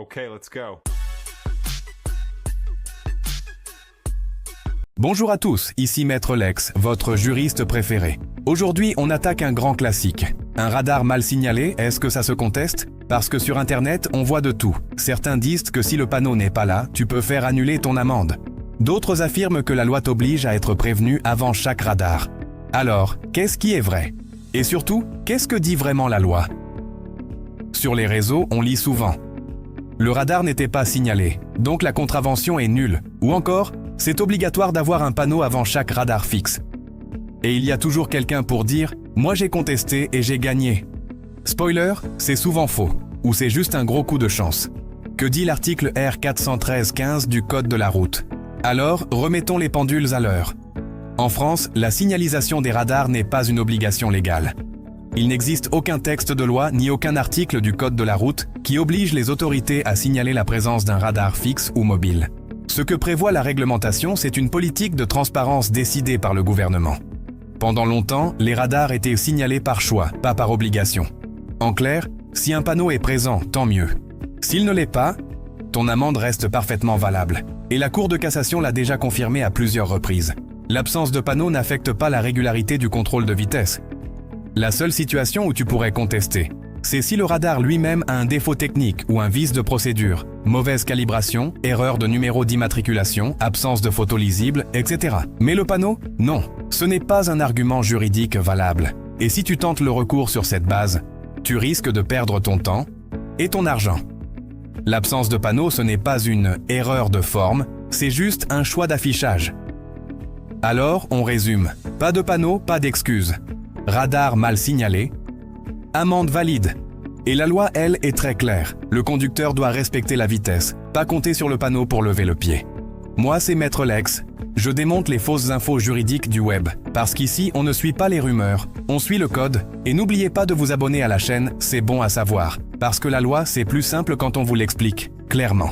Okay, let's go. Bonjour à tous, ici Maître Lex, votre juriste préféré. Aujourd'hui, on attaque un grand classique. Un radar mal signalé, est-ce que ça se conteste? Parce que sur Internet, on voit de tout. Certains disent que si le panneau n'est pas là, tu peux faire annuler ton amende. D'autres affirment que la loi t'oblige à être prévenu avant chaque radar. Alors, qu'est-ce qui est vrai? Et surtout, qu'est-ce que dit vraiment la loi? Sur les réseaux, on lit souvent: le radar n'était pas signalé, donc la contravention est nulle. Ou encore, c'est obligatoire d'avoir un panneau avant chaque radar fixe. Et il y a toujours quelqu'un pour dire « moi j'ai contesté et j'ai gagné ». Spoiler, c'est souvent faux, ou c'est juste un gros coup de chance. Que dit l'article R 413-15 du Code de la route? Alors, remettons les pendules à l'heure. En France, la signalisation des radars n'est pas une obligation légale. Il n'existe aucun texte de loi ni aucun article du Code de la route qui oblige les autorités à signaler la présence d'un radar fixe ou mobile. Ce que prévoit la réglementation, c'est une politique de transparence décidée par le gouvernement. Pendant longtemps, les radars étaient signalés par choix, pas par obligation. En clair, si un panneau est présent, tant mieux. S'il ne l'est pas, ton amende reste parfaitement valable. Et la Cour de cassation l'a déjà confirmé à plusieurs reprises. L'absence de panneau n'affecte pas la régularité du contrôle de vitesse. La seule situation où tu pourrais contester, c'est si le radar lui-même a un défaut technique ou un vice de procédure, mauvaise calibration, erreur de numéro d'immatriculation, absence de photo lisible, etc. Mais le panneau? Non, ce n'est pas un argument juridique valable. Et si tu tentes le recours sur cette base, tu risques de perdre ton temps et ton argent. L'absence de panneau, ce n'est pas une erreur de forme, c'est juste un choix d'affichage. Alors, on résume. Pas de panneau, pas d'excuse. Radar mal signalé, amende valide. Et la loi, elle, est très claire. Le conducteur doit respecter la vitesse, pas compter sur le panneau pour lever le pied. Moi, c'est Maître Lex. Je démonte les fausses infos juridiques du web. Parce qu'ici, on ne suit pas les rumeurs, on suit le code. Et n'oubliez pas de vous abonner à la chaîne, c'est bon à savoir. Parce que la loi, c'est plus simple quand on vous l'explique, clairement.